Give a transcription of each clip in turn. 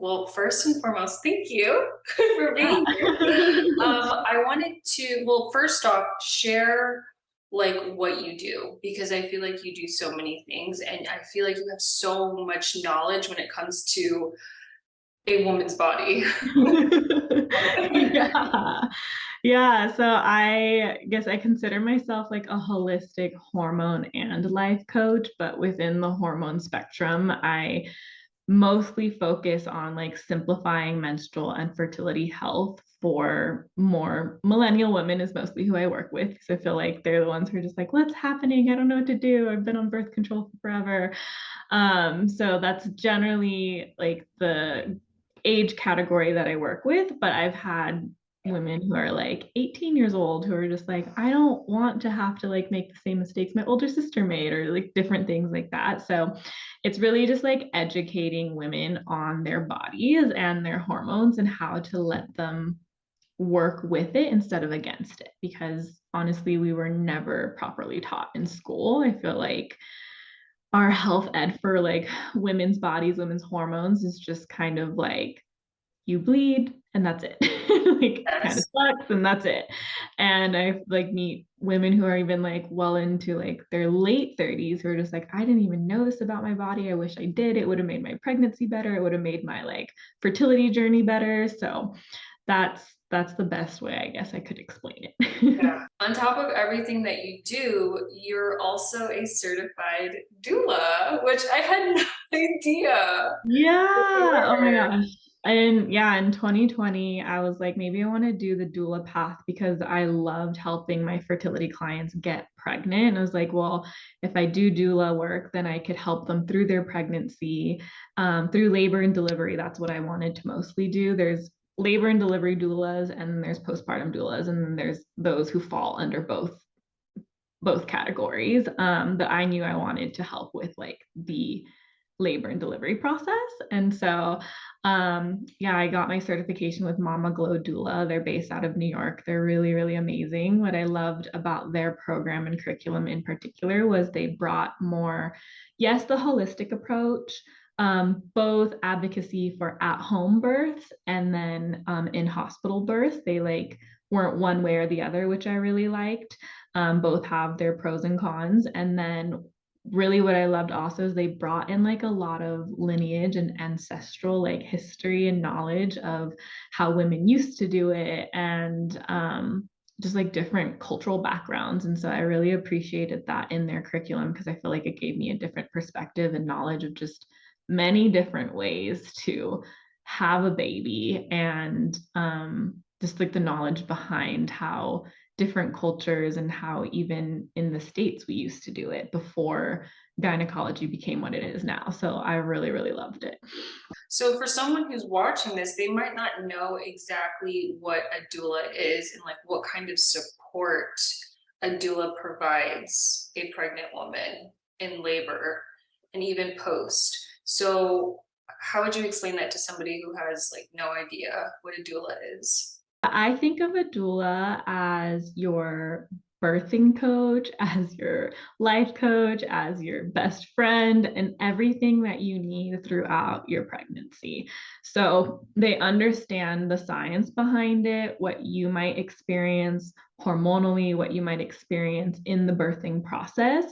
Well, first and foremost, thank you for being here. I wanted to, well, first off, share like what you do because I feel like you do so many things and I feel like you have so much knowledge when it comes to a woman's body. Yeah. Yeah. So I guess I consider myself like a holistic hormone and life coach, but within the hormone spectrum, I mostly focus on like simplifying menstrual and fertility health for more millennial women is mostly who I work with because I feel like they're the ones who are just like, what's happening? I don't know what to do. I've been on birth control for forever. So that's generally like the age category that I work with, but I've had women who are like 18 years old who are just like, I don't want to have to like make the same mistakes my older sister made or like different things like that. So it's really just like educating women on their bodies and their hormones and how to let them work with it instead of against it because honestly we were never properly taught in school. I feel like our health ed for like women's bodies, women's hormones is just kind of like you bleed and that's it. Like kind of Yes. sucks and that's it. And I like meet women who are even like well into like their late 30s who are just like, I didn't even know this about my body. I wish I did. It would have made my pregnancy better. It would have made my like fertility journey better. So that's the best way I guess I could explain it. Yeah. On top of everything that you do, you're also a certified doula, which I had no idea you Yeah. Oh my were. gosh. And yeah, in 2020, I was like, maybe I want to do the doula path because I loved helping my fertility clients get pregnant. And I was like, well, if I do doula work, then I could help them through their pregnancy, through labor and delivery. That's what I wanted to mostly do. There's labor and delivery doulas, and there's postpartum doulas, and then there's those who fall under both categories. But I knew I wanted to help with like the labor and delivery process. And so, yeah, I got my certification with Mama Glow Doula. They're based out of New York. They're really, really amazing. What I loved about their program and curriculum in particular was they brought more, yes, the holistic approach. Both advocacy for at-home births and then in hospital births. They like weren't one way or the other, which I really liked. Both have their pros and cons. And then really what I loved also is they brought in like a lot of lineage and ancestral like history and knowledge of how women used to do it and just like different cultural backgrounds. And so I really appreciated that in their curriculum because I feel like it gave me a different perspective and knowledge of just many different ways to have a baby and just like the knowledge behind how different cultures and how even in the States we used to do it before gynecology became what it is now. So I really, really loved it. So for someone who's watching this, they might not know exactly what a doula is and like what kind of support a doula provides a pregnant woman in labor and even post. So how would you explain that to somebody who has like no idea what a doula is? I think of a doula as your birthing coach, as your life coach, as your best friend, and everything that you need throughout your pregnancy. So they understand the science behind it, what you might experience hormonally, what you might experience in the birthing process,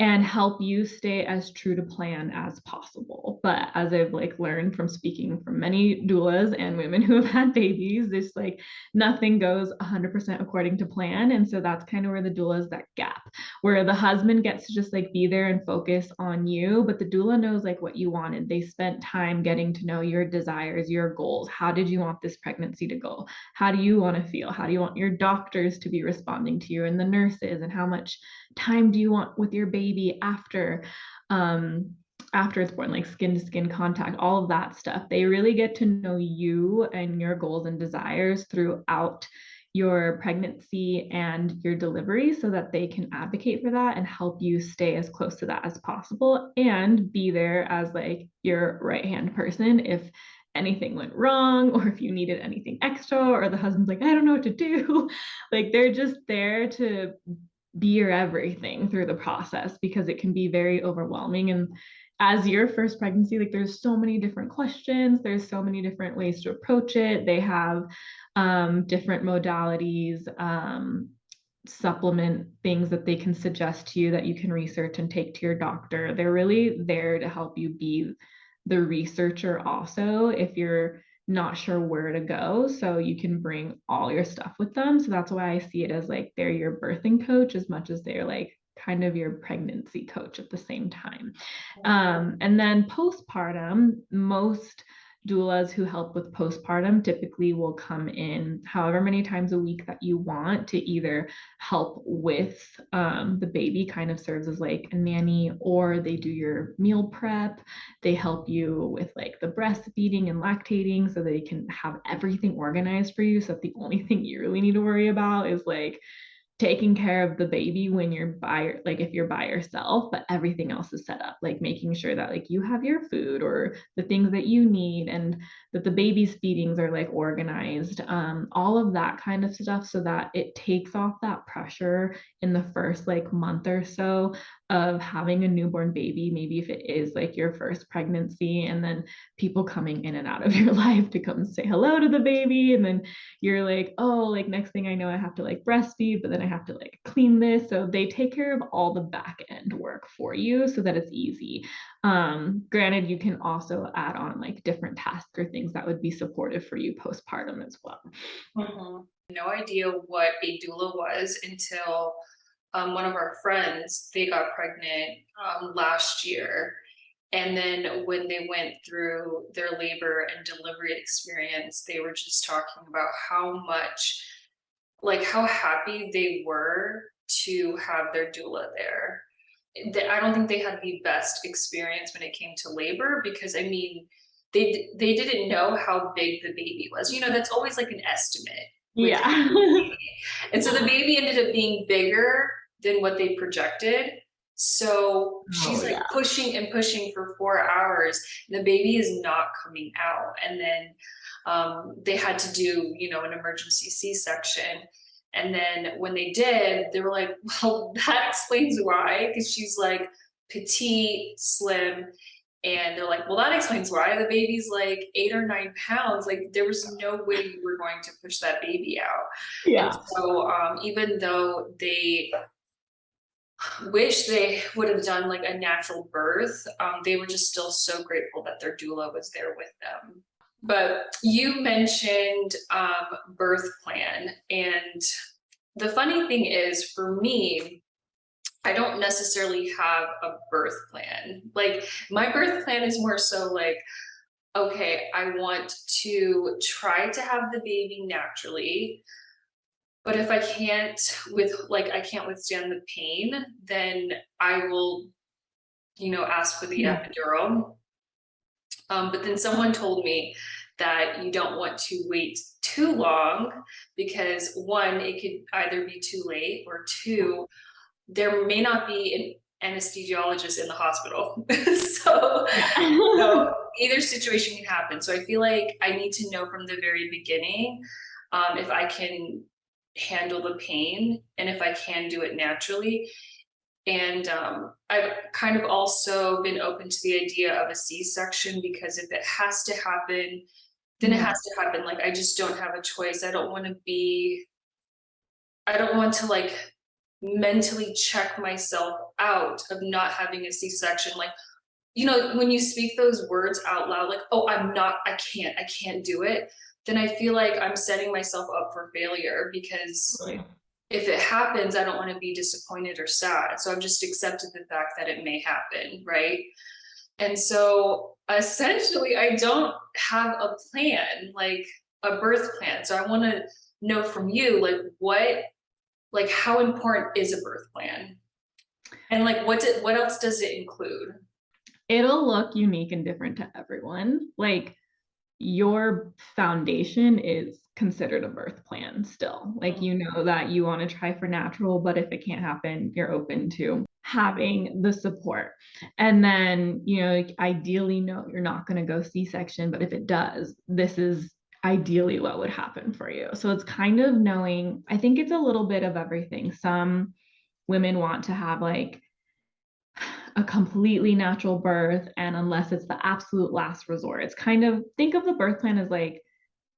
and help you stay as true to plan as possible. But as I've like learned from speaking from many doulas and women who have had babies, this like nothing goes 100% according to plan. And so that's kind of where the doula is that gap, where the husband gets to just like be there and focus on you, but the doula knows like what you wanted. They spent time getting to know your desires, your goals. How did you want this pregnancy to go? How do you want to feel? How do you want your doctors to be responding to you and the nurses? And how much time do you want with your baby um, after it's born, like skin to skin contact, all of that stuff. They really get to know you and your goals and desires throughout your pregnancy and your delivery so that they can advocate for that and help you stay as close to that as possible and be there as like your right hand person if anything went wrong or if you needed anything extra or the husband's like, I don't know what to do. Like they're just there to be your everything through the process because it can be very overwhelming. And as your first pregnancy, like there's so many different questions, there's so many different ways to approach it. They have different modalities, supplement things that they can suggest to you that you can research and take to your doctor. They're really there to help you be the researcher also if you're not sure where to go. So you can bring all your stuff with them. So that's why I see it as like they're your birthing coach as much as they're like kind of your pregnancy coach at the same time. And then postpartum, most doulas who help with postpartum typically will come in however many times a week that you want to either help with the baby, kind of serves as like a nanny, or they do your meal prep. They help you with like the breastfeeding and lactating so they can have everything organized for you. So that the only thing you really need to worry about is like taking care of the baby when you're by, like if you're by yourself, but everything else is set up, like making sure that like you have your food or the things that you need, and that the baby's feedings are like organized, all of that kind of stuff, so that it takes off that pressure in the first like month or so of having a newborn baby, maybe if it is like your first pregnancy, and then people coming in and out of your life to come say hello to the baby, and then you're like, oh, like next thing I know, I have to like breastfeed, but then I have to like clean this. So they take care of all the back end work for you so that it's easy. Granted, you can also add on like different tasks or things that would be supportive for you postpartum as well. No idea what a doula was until one of our friends, they got pregnant last year. And then when they went through their labor and delivery experience, they were just talking about how much, like how happy they were to have their doula there. I don't think they had the best experience when it came to labor because I mean, they didn't know how big the baby was. You know, that's always like an estimate with Yeah. and so the baby ended up being bigger than what they projected. So Oh she's like yeah. pushing and pushing for 4 hours. And the baby is not coming out. And then they had to do, you know, an emergency C-section. And then when they did, they were like, well, that explains why. Because she's like petite, slim, and they're like, well, that explains why the baby's like 8 or 9 pounds. Like there was no way you were going to push that baby out. And Yeah. so even though they wish they would have done like a natural birth, they were just still so grateful that their doula was there with them. But you mentioned birth plan. And the funny thing is for me, I don't necessarily have a birth plan. Like my birth plan is more so like, okay, I want to try to have the baby naturally, but if I can't I can't withstand the pain, then I will, you know, ask for the epidural. But then someone told me that you don't want to wait too long because one, it could either be too late, or two, there may not be an anesthesiologist in the hospital. so, Yeah. so either situation can happen. So I feel like I need to know from the very beginning if I can handle the pain and if I can do it naturally. And I've kind of also been open to the idea of a C-section because if it has to happen, then it has to happen. Like I just don't have a choice. I don't want to like mentally check myself out of not having a C-section. Like, you know, when you speak those words out loud, like, oh, I can't do it, then I feel like I'm setting myself up for failure because Really. if it happens, I don't want to be disappointed or sad. So I've just accepted the fact that it may happen, right? And so essentially, I don't have a plan, like a birth plan. So I want to know from you, like how important is a birth plan? And like what else does it include? It'll look unique and different to everyone. Like your foundation is considered a birth plan still. Like you know that you want to try for natural, but if it can't happen, you're open to having the support. And then, you know, like ideally, no, you're not going to go C-section, but if it does, this is ideally what would happen for you. So it's kind of knowing, I think it's a little bit of everything. Some women want to have like a completely natural birth, and unless it's the absolute last resort. It's kind of, think of the birth plan as like,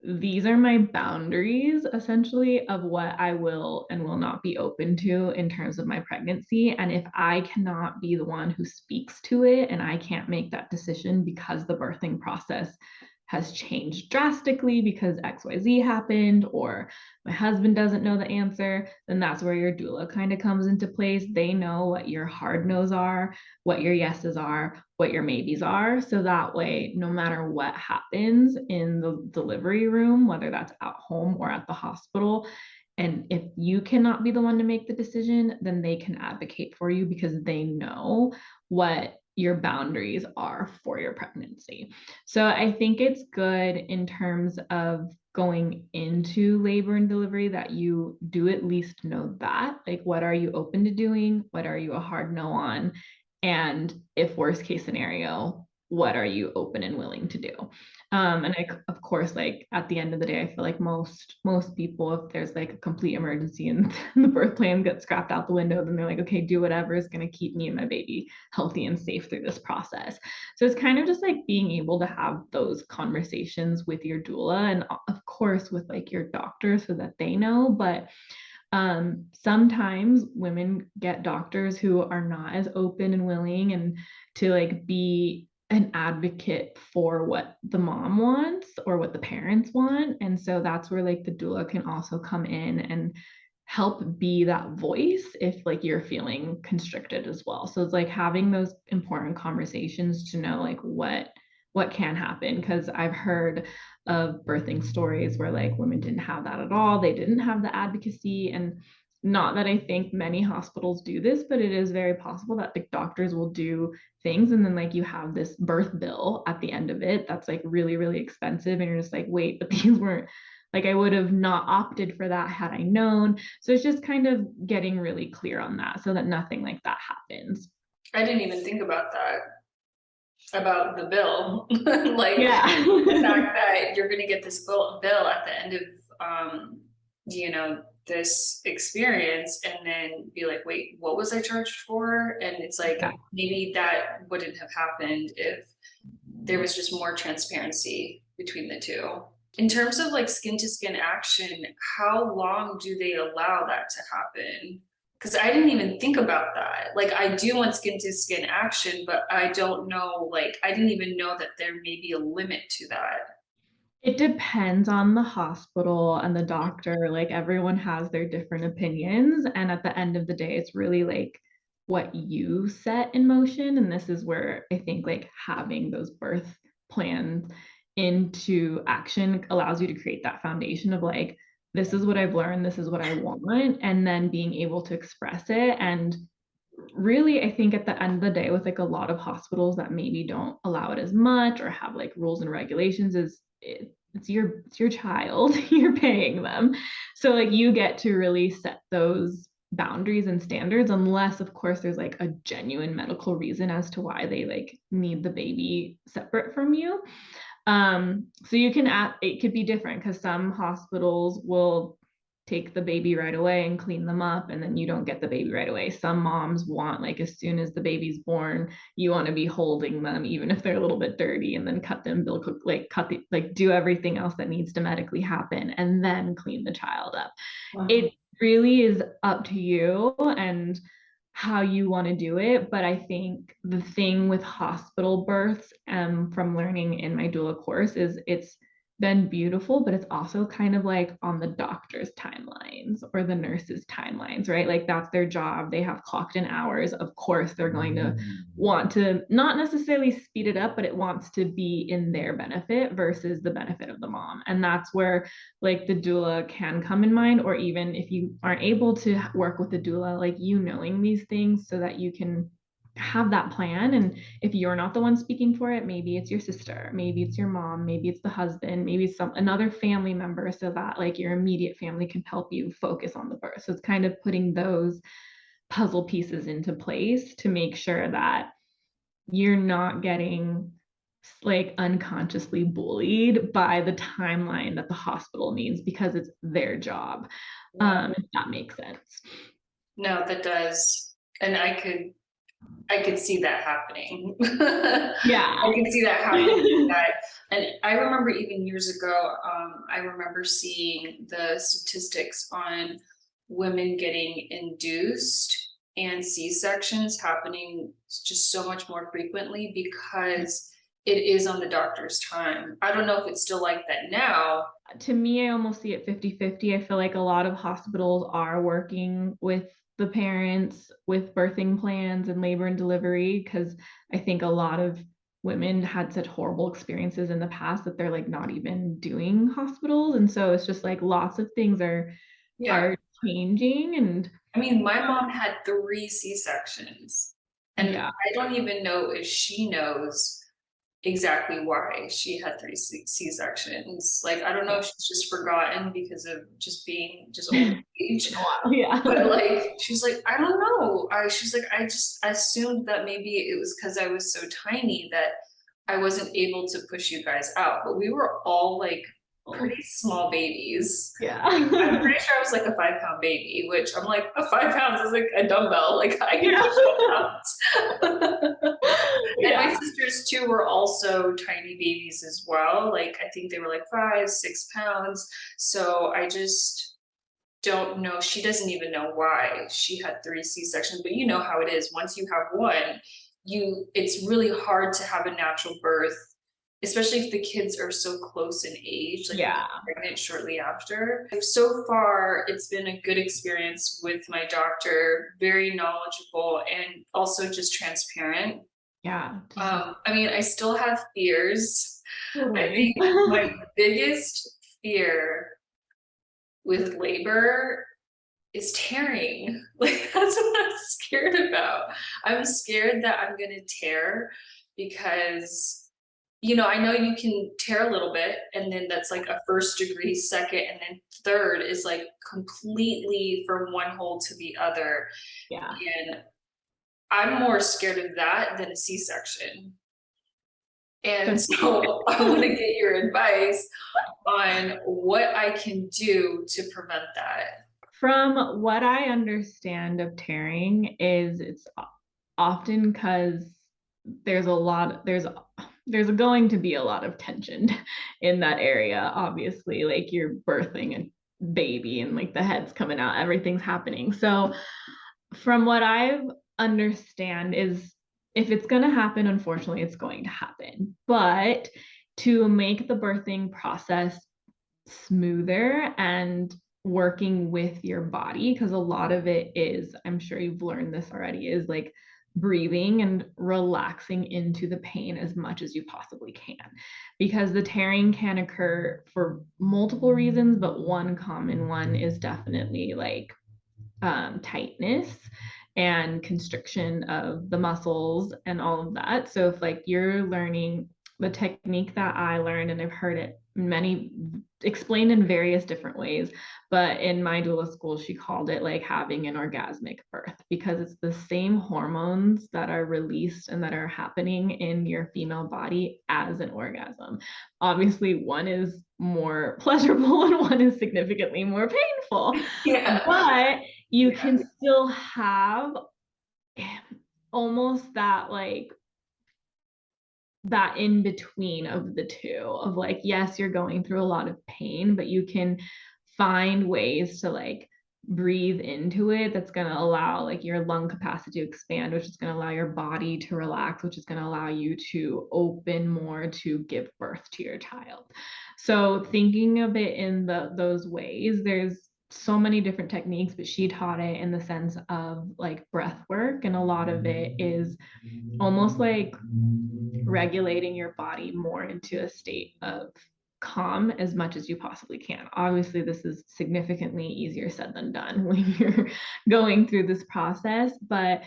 these are my boundaries essentially of what I will and will not be open to in terms of my pregnancy. And if I cannot be the one who speaks to it and I can't make that decision because the birthing process has changed drastically because XYZ happened, or my husband doesn't know the answer, then that's where your doula kind of comes into place. They know what your hard no's are, what your yeses are, what your maybes are. So that way, no matter what happens in the delivery room, whether that's at home or at the hospital, and if you cannot be the one to make the decision, then they can advocate for you because they know what your boundaries are for your pregnancy. So I think it's good in terms of going into labor and delivery that you do at least know that, like, what are you open to doing? What are you a hard no on? And if worst case scenario, what are you open and willing to do? And of course, like at the end of the day, I feel like most people, if there's like a complete emergency and the birth plan gets scrapped out the window, then they're like, okay, do whatever is going to keep me and my baby healthy and safe through this process. So it's kind of just like being able to have those conversations with your doula, and of course with like your doctor so that they know. But sometimes women get doctors who are not as open and willing and to like be an advocate for what the mom wants or what the parents want. And so that's where like the doula can also come in and help be that voice if like you're feeling constricted as well. So it's like having those important conversations to know like what can happen, because I've heard of birthing stories where like women didn't have that at all. They didn't have the advocacy. And not that I think many hospitals do this, but it is very possible that the doctors will do things and then like you have this birth bill at the end of it that's like really, really expensive. And you're just like, wait, but these weren't, like, I would have not opted for that had I known. So it's just kind of getting really clear on that so that nothing like that happens. I didn't even think about that, about the bill. Like Yeah. the fact that you're gonna get this bill at the end of you know, this experience, and then be like, wait, what was I charged for? And it's like, Yeah. maybe that wouldn't have happened if there was just more transparency between the two. In terms of like skin to skin action, how long do they allow that to happen? Because I didn't even think about that. Like, I do want skin to skin action, but I don't know, like, I didn't even know that there may be a limit to that. It depends on the hospital and the doctor. Like everyone has their different opinions. And at the end of the day, it's really like what you set in motion. And this is where I think like having those birth plans into action allows you to create that foundation of like, this is what I've learned, this is what I want, and then being able to express it. And really, I think at the end of the day, with like a lot of hospitals that maybe don't allow it as much or have like rules and regulations, is it's your child. You're paying them, so like you get to really set those boundaries and standards, unless of course there's like a genuine medical reason as to why they like need the baby separate from you. So you can add, it could be different because some hospitals will take the baby right away and clean them up, and then you don't get the baby right away. Some moms want, like, as soon as the baby's born, you want to be holding them even if they're a little bit dirty, and then cut the umbilical, like cut the, like do everything else that needs to medically happen and then clean the child up. It really is up to you and how you want to do it. But I think the thing with hospital births, from learning in my doula course, is it's been beautiful, but it's also kind of like on the doctor's timelines or the nurse's timelines, right? Like that's their job. They have clocked in hours. Of course, they're going to want to not necessarily speed it up, but it wants to be in their benefit versus the benefit of the mom. And that's where like the doula can come in mind, or even if you aren't able to work with the doula, like you knowing these things so that you can have that plan. And if you're not the one speaking for it, maybe it's your sister, maybe it's your mom, maybe it's the husband, maybe it's another family member, so that like your immediate family can help you focus on the birth. So it's kind of putting those puzzle pieces into place to make sure that you're not getting like unconsciously bullied by the timeline that the hospital needs because it's their job. If that makes sense. No, that does. And I could I could see that happening. Yeah. I can see that happening. And I remember even years ago, I remember seeing the statistics on women getting induced and C-sections happening just so much more frequently because it is on the doctor's time. I don't know if it's still like that now. To me, I almost see it 50-50. I feel like a lot of hospitals are working with the parents with birthing plans and labor and delivery, because I think a lot of women had such horrible experiences in the past that they're like not even doing hospitals. And so it's just like lots of things Yeah. are changing. And I mean, my mom had 3 C-sections, and yeah, I don't even know if she knows exactly why she had 3 C-sections. Like, I don't know yeah. if she's just forgotten because of just being just old age, Been a while. Yeah. but, like, she's like, "I don't know." She's like, "I just assumed that maybe it was because I was so tiny that I wasn't able to push you guys out." But we were all, like, Oh, pretty small babies. yeah. Like, I'm pretty sure I was, like, a 5-pound baby, which I'm like, "A 5 pounds is like a dumbbell, like, I can Yeah. push 5 pounds." And my Yeah. sisters too were also tiny babies as well. Like I think they were like 5, 6 pounds. So I just don't know. She doesn't even know why she had 3 C-sections, but you know how it is. Once you have one, it's really hard to have a natural birth, especially if the kids are so close in age, like you Yeah. get pregnant shortly after. So far, it's been a good experience with my doctor, very knowledgeable and also just transparent. Yeah. I mean, I still have fears. I Totally. think my biggest fear with labor is tearing. Like, that's what I'm scared about. I'm scared that I'm gonna tear because, I know you can tear a little bit, and then that's like a first degree, second, and then third is like completely from one hole to the other. Yeah. And I'm more scared of that than a C-section. And so I want to get your advice on what I can do to prevent that. From what I understand of tearing is it's often because there's a lot there's going to be a lot of tension in that area. Obviously, like you're birthing a baby and like the head's coming out, everything's happening. So from what I understand is if it's going to happen, unfortunately, it's going to happen. But to make the birthing process smoother and working with your body, because a lot of it is, I'm sure you've learned this already, is like breathing and relaxing into the pain as much as you possibly can, because the tearing can occur for multiple reasons, but one common one is definitely like tightness and constriction of the muscles and all of that. So if like you're learning the technique that I learned, and I've heard it many explained in various different ways, but in my doula school, she called it like having an orgasmic birth, because it's the same hormones that are released and that are happening in your female body as an orgasm. Obviously, one is more pleasurable and one is significantly more painful, Yeah. but you can still have almost that like that in between of the two of like, yes, you're going through a lot of pain, but you can find ways to like breathe into it that's going to allow like your lung capacity to expand, which is going to allow your body to relax, which is going to allow you to open more to give birth to your child. So thinking of it in those ways, there's so many different techniques, but she taught it in the sense of like breath work, and a lot of it is almost like regulating your body more into a state of calm as much as you possibly can. Obviously, this is significantly easier said than done when you're going through this process, but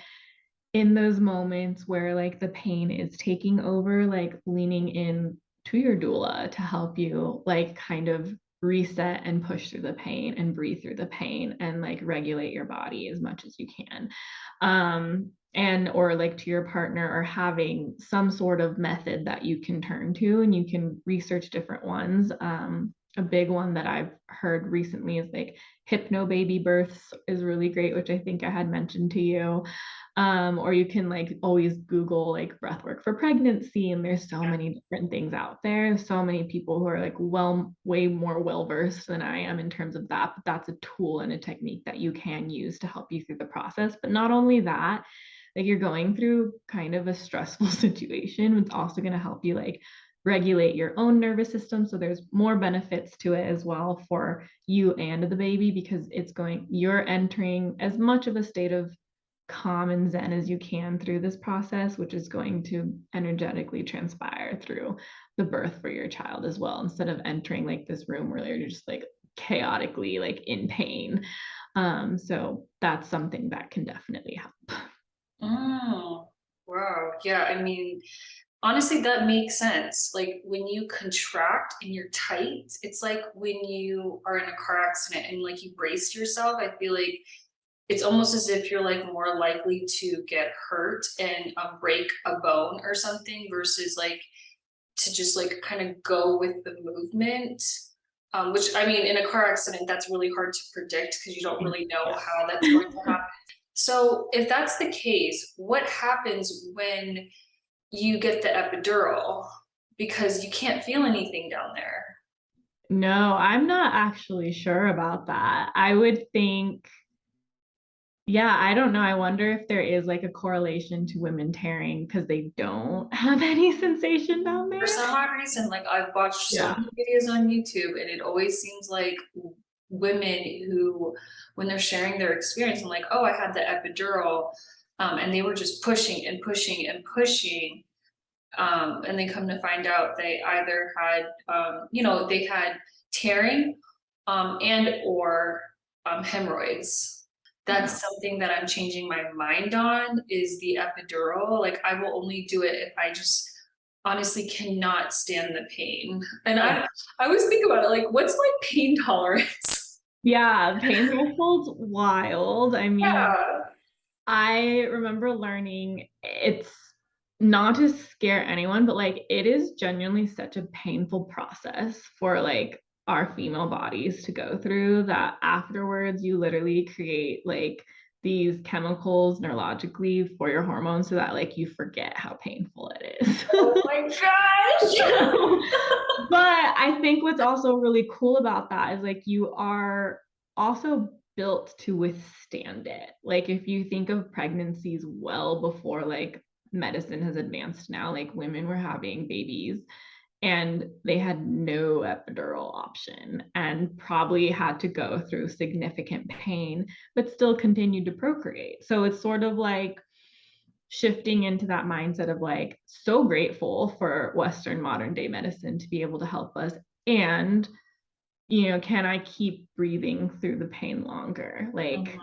in those moments where like the pain is taking over, like leaning in to your doula to help you like kind of reset and push through the pain and breathe through the pain and like regulate your body as much as you can. And or like to your partner, or having some sort of method that you can turn to, and you can research different ones. a big one that I've heard recently is like hypno-baby births is really great, which I think I had mentioned to you. Or you can like always Google like breath work for pregnancy, and there's so many different things out there. So many people who are like way more well-versed than I am in terms of that, but that's a tool and a technique that you can use to help you through the process. But not only that, like you're going through kind of a stressful situation, it's also going to help you like regulate your own nervous system. So there's more benefits to it as well for you and the baby, because you're entering as much of a state of calm and zen as you can through this process, which is going to energetically transpire through the birth for your child as well, instead of entering like this room where you're just like chaotically like in pain. So that's something that can definitely help. Oh, wow. Yeah, I mean, honestly, that makes sense. Like when you contract and you're tight, it's like when you are in a car accident and like you brace yourself. I feel like it's almost as if you're like more likely to get hurt and break a bone or something versus like to just like kind of go with the movement. Which I mean, in a car accident, that's really hard to predict because you don't really know Yes. how that's going to happen. So if that's the case, what happens when you get the epidural? Because you can't feel anything down there. No, I'm not actually sure about that. I would think, yeah, I don't know. I wonder if there is like a correlation to women tearing because they don't have any sensation down For there. some odd reason, like I've watched so Yeah. many videos on YouTube, and it always seems like women who, when they're sharing their experience, I'm like, oh, I had the epidural, and they were just pushing and pushing and pushing, and they come to find out they either had, they had tearing, and or hemorrhoids. Yeah. That's something that I'm changing my mind on is the epidural. Like I will only do it if I just honestly cannot stand the pain. And Yeah. I always think about it like, what's my pain tolerance? Yeah, pain threshold's wild. I mean, Yeah. I remember learning it's not to scare anyone, but like it is genuinely such a painful process for like our female bodies to go through that afterwards you literally create like these chemicals neurologically for your hormones so that like you forget how painful it is. Oh my gosh. So, but I think what's also really cool about that is like you are also built to withstand it. Like if you think of pregnancies well before like medicine has advanced now, like women were having babies and they had no epidural option and probably had to go through significant pain, but still continued to procreate. So it's sort of like shifting into that mindset of like so grateful for Western modern day medicine to be able to help us. And, can I keep breathing through the pain longer? Like,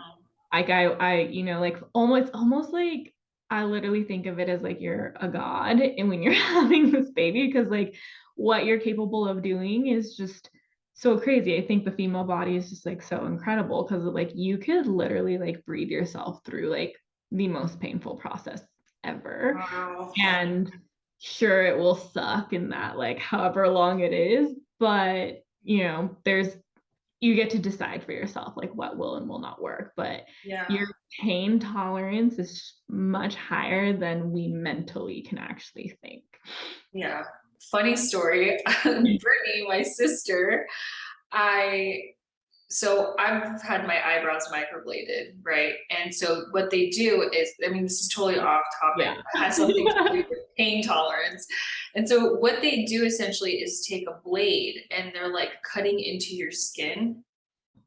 Mhm. like almost like I literally think of it as like you're a god and when you're having this baby, because like what you're capable of doing is just so crazy. I think the female body is just like so incredible because like you could literally like breathe yourself through like the most painful process ever. Wow. And sure, it will suck in that like however long it is, but there's you get to decide for yourself like what will and will not work, but Yeah. your pain tolerance is much higher than we mentally can actually think. Yeah. Funny story. Brittany, my sister, I so I've had my eyebrows microbladed, right? And so what they do is, I mean, this is totally off topic, Yeah. but has something to do with pain tolerance. And so what they do essentially is take a blade and they're like cutting into your skin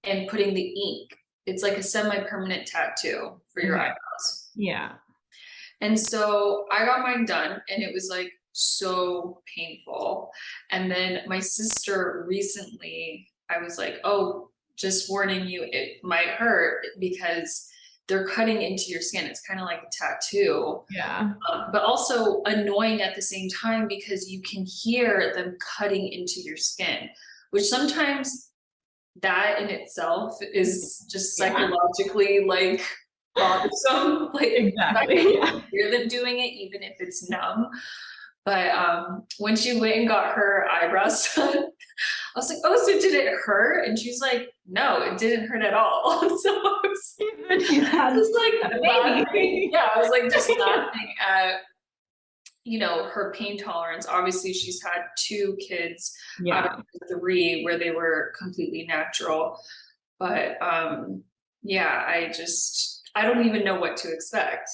and putting the ink. It's like a semi-permanent tattoo for your Okay. eyebrows. Yeah. And so I got mine done and it was like so painful. And then my sister recently, I was like, oh, just warning you, it might hurt because they're cutting into your skin. It's kind of like a tattoo, Yeah. but also annoying at the same time because you can hear them cutting into your skin, which sometimes that in itself is just Yeah. psychologically like bothersome. Like the fact that Exactly. you Yeah. hear them doing it, even if it's numb. But when she went and got her eyebrows done, I was like, oh, so did it hurt? And she's like, no, it didn't hurt at all. So I was But you had just like a laughing. baby. Yeah, I was like just laughing at, her pain tolerance. Obviously, she's had 2 kids out of Yeah, the 3 where they were completely natural. But yeah, I don't even know what to expect.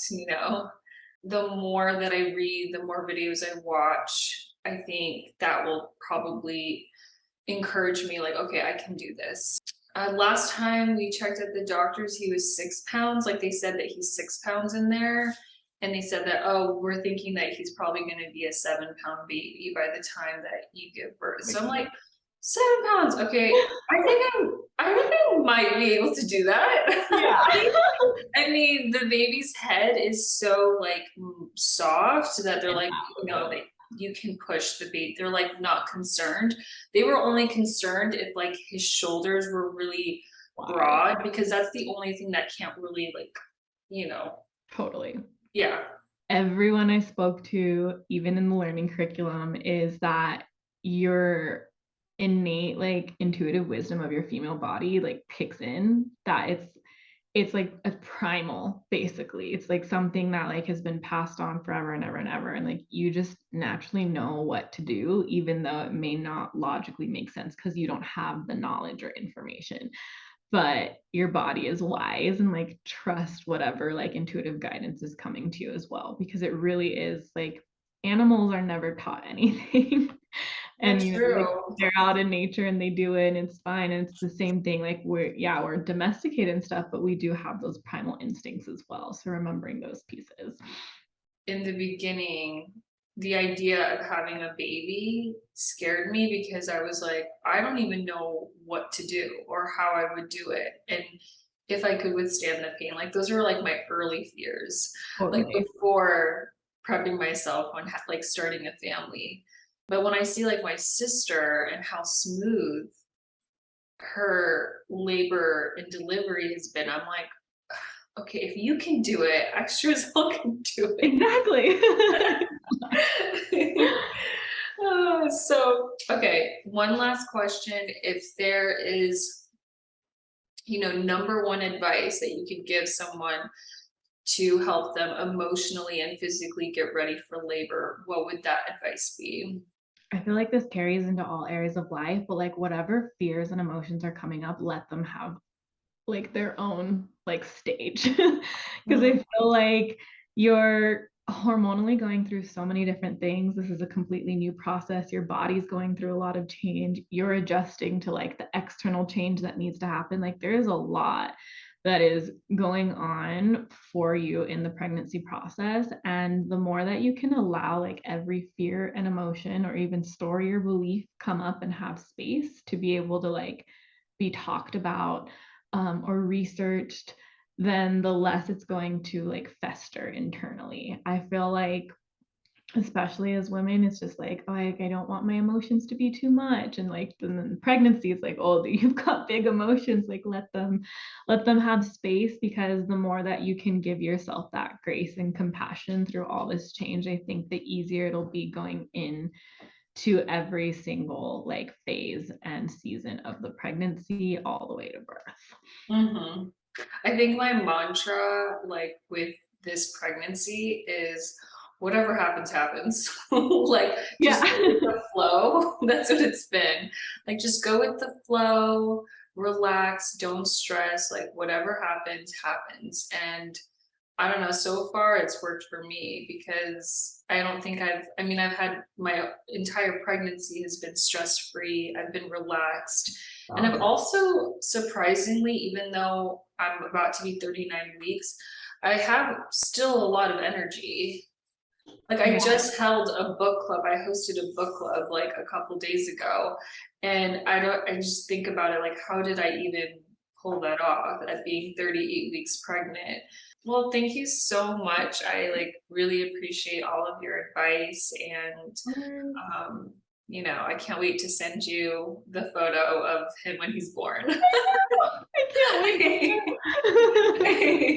The more that I read, the more videos I watch, I think that will probably encourage me like, okay, I can do this. Last time we checked at the doctor's, he was 6 pounds. Like they said that he's 6 pounds in there. And they said that, oh, we're thinking that he's probably going to be a 7 pound baby by the time that you give birth. So I'm like, 7 pounds. Okay. I think I might be able to do that. yeah. I mean, the baby's head is so like soft that they're like, that you can push the baby. They're like not concerned. They were only concerned if like his shoulders were really Wide. broad because that's the only thing that can't really like, Totally. yeah. Everyone I spoke to, even in the learning curriculum, is that your innate like intuitive wisdom of your female body like kicks in, that it's like a primal, basically. It's like something that like has been passed on forever and ever and ever, and like you just naturally know what to do, even though it may not logically make sense because you don't have the knowledge or information. But your body is wise, and like trust whatever like intuitive guidance is coming to you as well, because it really is like animals are never taught anything. And That's like true. they're out in nature and they do it and it's fine, and it's the same thing. Like we're domesticated and stuff, but we do have those primal instincts as well, so remembering those pieces. In the beginning, the idea of having a baby scared me because I was like, I don't even know what to do or how I would do it. And if I could withstand the pain, like those were like my early fears, like Totally. before prepping myself on like starting a family. But when I see like my sister and how smooth her labor and delivery has been, I'm like, okay, if you can do it, I sure as hell can do it. Exactly. So, okay, one last question. If there is, number one advice that you could give someone to help them emotionally and physically get ready for labor, what would that advice be? I feel like this carries into all areas of life, but like whatever fears and emotions are coming up, let them have like their own like stage. Because I Mhm. feel like you're hormonally going through so many different things. This is a completely new process. Your body's going through a lot of change. You're adjusting to like the external change that needs to happen. Like there is a lot that is going on for you in the pregnancy process. And the more that you can allow like every fear and emotion or even story or belief come up and have space to be able to like be talked about or researched, then the less it's going to like fester internally. I feel like, especially as women, it's just like, oh, I don't want my emotions to be too much. And like then pregnancy, it's like, oh, you've got big emotions, like let them have space, because the more that you can give yourself that grace and compassion through all this change, I think the easier it'll be going in to every single like phase and season of the pregnancy all the way to birth. Mhm. I think my mantra, like with this pregnancy, is whatever happens, happens. Like, Yeah. just go with the flow. That's what it's been. Like, just go with the flow, relax, don't stress. Like, whatever happens, happens. And I don't know, so far it's worked for me because I don't think I've had my entire pregnancy has been stress free. I've been relaxed. And I've also surprisingly, even though I'm about to be 39 weeks, I have still a lot of energy. Like I Yeah. just held a book club. I hosted a book club like a couple days ago. And I just think about it like, how did I even pull that off at being 38 weeks pregnant? Well, thank you so much. I like really appreciate all of your advice and I can't wait to send you the photo of him when he's born. I can't wait.